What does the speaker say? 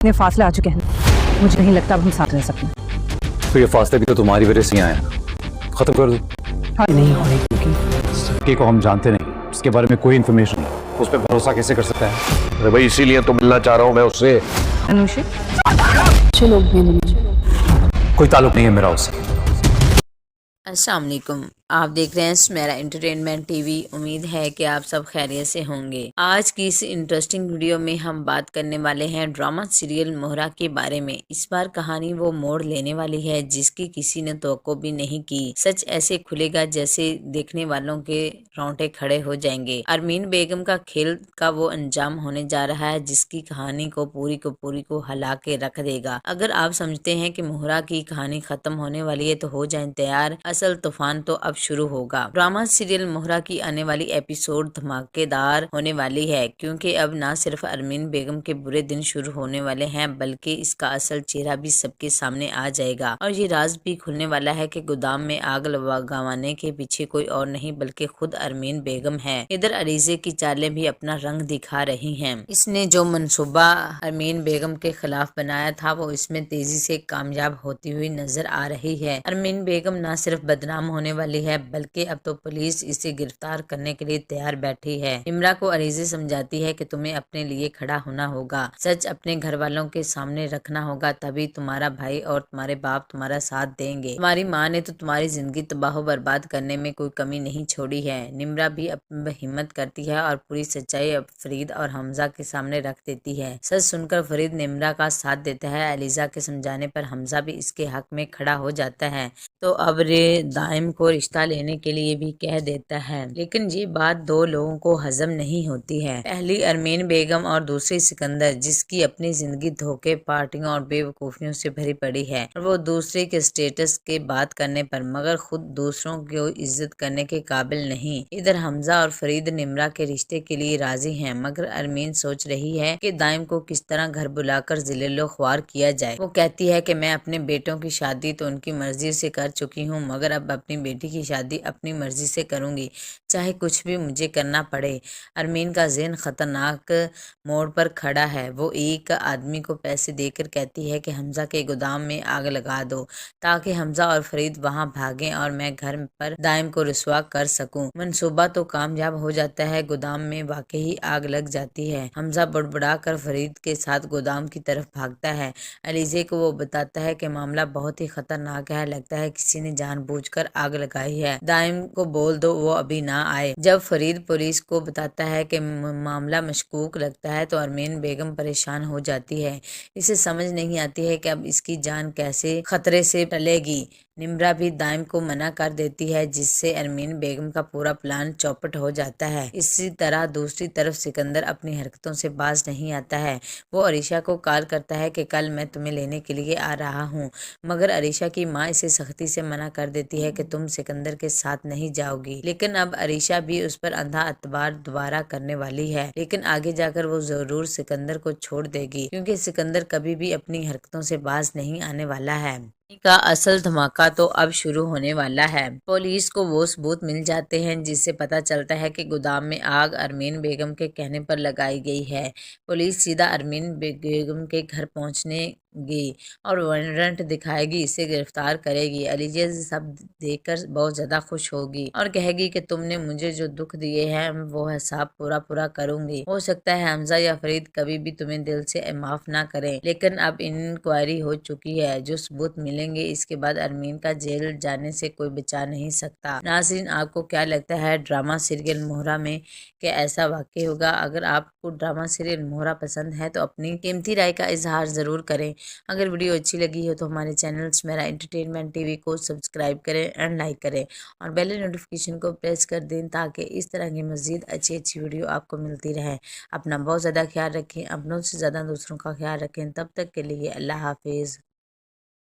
इतने फासले आ चुके हैं, मुझे नहीं लगता अब हम साथ रह सकते हैं। तो ये फासले भी तो तुम्हारी वजह से ही आए हैं, खत्म कर दो। हाँ, नहीं हो रही क्योंकि सत्य को हम जानते नहीं, उसके बारे में कोई इन्फॉर्मेशन नहीं, उस पर भरोसा कैसे कर सकता है? अरे भाई इसीलिए तो मिलना चाह रहा हूँ मैं उससे। अनुषे अच्छे लोग हैं कोई ताल्लुक नहीं है मेरा उससे। अस्सलाम वालेकुम, आप देख रहे हैं स्मेरा एंटरटेनमेंट टीवी। उम्मीद है कि आप सब खैरियत से होंगे। आज की इस इंटरेस्टिंग वीडियो में हम बात करने वाले हैं ड्रामा सीरियल मोहरा के बारे में। इस बार कहानी वो मोड़ लेने वाली है जिसकी किसी ने तवक्को भी नहीं की। सच ऐसे खुलेगा जैसे देखने वालों के रोंगटे खड़े हो जाएंगे। अरमीन बेगम का खेल का वो अंजाम होने जा रहा है जिसकी कहानी को पूरी को हिला के रख देगा। अगर आप समझते हैं कि मोहरा की कहानी खत्म होने वाली है तो हो जाएं तैयार, असल तूफान तो अब शुरू होगा। ड्रामा सीरियल मोहरा की आने वाली एपिसोड धमाकेदार होने वाली है क्योंकि अब ना सिर्फ अरमीन बेगम के बुरे दिन शुरू होने वाले हैं बल्कि इसका असल चेहरा भी सबके सामने आ जाएगा और ये राज भी खुलने वाला है कि गोदाम में आग लगाने के पीछे कोई और नहीं बल्कि खुद अरमीन बेगम है। इधर अरीजे की चालें भी अपना रंग दिखा रही हैं। इसने जो मंसूबा अरमीन बेगम के खिलाफ बनाया था वो इसमें तेजी से कामयाब होती हुई नजर आ रही है। अरमीन बेगम न सिर्फ बदनाम होने वाली है बल्कि अब तो पुलिस इसे गिरफ्तार करने के लिए तैयार बैठी है। इमरा को अरीजे समझाती है कि तुम्हें अपने लिए खड़ा होना होगा, सच अपने घर वालों के सामने रखना होगा, तभी तुम्हारा भाई और तुम्हारे बाप तुम्हारा साथ देंगे। तुम्हारी माँ ने तो तुम्हारी जिंदगी तबाह बर्बाद करने में कोई कमी नहीं छोड़ी है। निम्रा भी अब हिम्मत करती है और पूरी सच्चाई अब फरीद और हमजा के सामने रख देती है। सच सुनकर फरीद निम्रा का साथ देता है। अलीजा के समझाने पर हमजा भी इसके हक में खड़ा हो जाता है तो अब रे दाइम को रिश्ता लेने के लिए भी कह देता है। लेकिन ये बात दो लोगों को हजम नहीं होती है। पहली अरमीन बेगम और दूसरी सिकंदर जिसकी अपनी जिंदगी धोखे, पार्टियों और बेवकूफियों से भरी पड़ी है और वो दूसरे के स्टेटस के बात करने पर मगर खुद दूसरों को इज्जत करने के काबिल नहीं। इधर हमजा और फरीद निम्रा के रिश्ते के लिए राजी हैं मगर अरमीन सोच रही है कि दाइम को किस तरह घर बुलाकर जिलेलो ख्वार किया जाए। वो कहती है कि मैं अपने बेटों की शादी तो उनकी मर्जी से कर चुकी हूँ मगर अब अपनी बेटी की शादी अपनी मर्जी से करूंगी, चाहे कुछ भी मुझे करना पड़े। अरमीन का ज़हन खतरनाक मोड़ पर खड़ा है। वो एक आदमी को पैसे देकर कहती है कि हमजा के गोदाम में आग लगा दो ताकि हमजा और फरीद वहां भागें और मैं घर पर दाइम को रुसवा कर सकूं। मंसूबा तो कामयाब हो जाता है, गोदाम में वाकई आग लग जाती है। हमजा बड़बड़ा कर फरीद के साथ गोदाम की तरफ भागता है। अलीजे को वो बताता है कि मामला बहुत ही खतरनाक है, लगता है किसी ने जानबूझकर आग लगाई है, दाइम को बोल दो वो अभी ना आए। जब फरीद पुलिस को बताता है कि मामला मशकूक लगता है तो अरमीन बेगम परेशान हो जाती है। इसे समझ नहीं आती है कि अब इसकी जान कैसे खतरे से टलेगी। निम्रा भी दाइम को मना कर देती है जिससे अरमीन बेगम का पूरा प्लान चौपट हो जाता है। इसी तरह दूसरी तरफ सिकंदर अपनी हरकतों से बाज नहीं आता है। वो अरीशा को कॉल करता है कि कल मैं तुम्हें लेने के लिए आ रहा हूँ मगर अरीशा की माँ इसे सख्ती से मना कर देती है कि तुम सिकंदर के साथ नहीं जाओगी। लेकिन अब अरीशा भी उस पर अंधा अतबार दोबारा करने वाली है, लेकिन आगे जाकर वो जरूर सिकंदर को छोड़ देगी क्योंकि सिकंदर कभी भी अपनी हरकतों से बाज नहीं आने वाला है। का असल धमाका तो अब शुरू होने वाला है। पुलिस को वो सबूत मिल जाते हैं जिससे पता चलता है कि गोदाम में आग अरमीन बेगम के कहने पर लगाई गई है। पुलिस सीधा अरमीन बेगम के घर पहुंचने गी और वारंट दिखाएगी, इसे गिरफ्तार करेगी। अलीजा सब देखकर बहुत ज्यादा खुश होगी और कहेगी कि तुमने मुझे जो दुख दिए हैं वो हिसाब पूरा करूंगी। हो सकता है हमजा या फरीद कभी भी तुम्हें दिल से माफ ना करें, लेकिन अब इंक्वायरी हो चुकी है, जो सबूत मिलेंगे इसके बाद अरमीन का जेल जाने से कोई बचा नहीं सकता। नाज़रीन, आपको क्या लगता है ड्रामा सीरियल मोहरा में क्या ऐसा वाकई होगा? अगर आपको ड्रामा सीरियल मोहरा पसंद है तो अपनी कीमती राय का इजहार जरूर करें। अगर वीडियो अच्छी लगी हो तो हमारे चैनल मेरा एंटरटेनमेंट टीवी को सब्सक्राइब करें एंड लाइक करें और बेल नोटिफिकेशन को प्रेस कर दें ताकि इस तरह की मजीद अच्छी वीडियो आपको मिलती रहे। अपना बहुत ज़्यादा ख्याल रखें, अपनों से ज़्यादा दूसरों का ख्याल रखें। तब तक के लिए अल्लाह हाफिज़।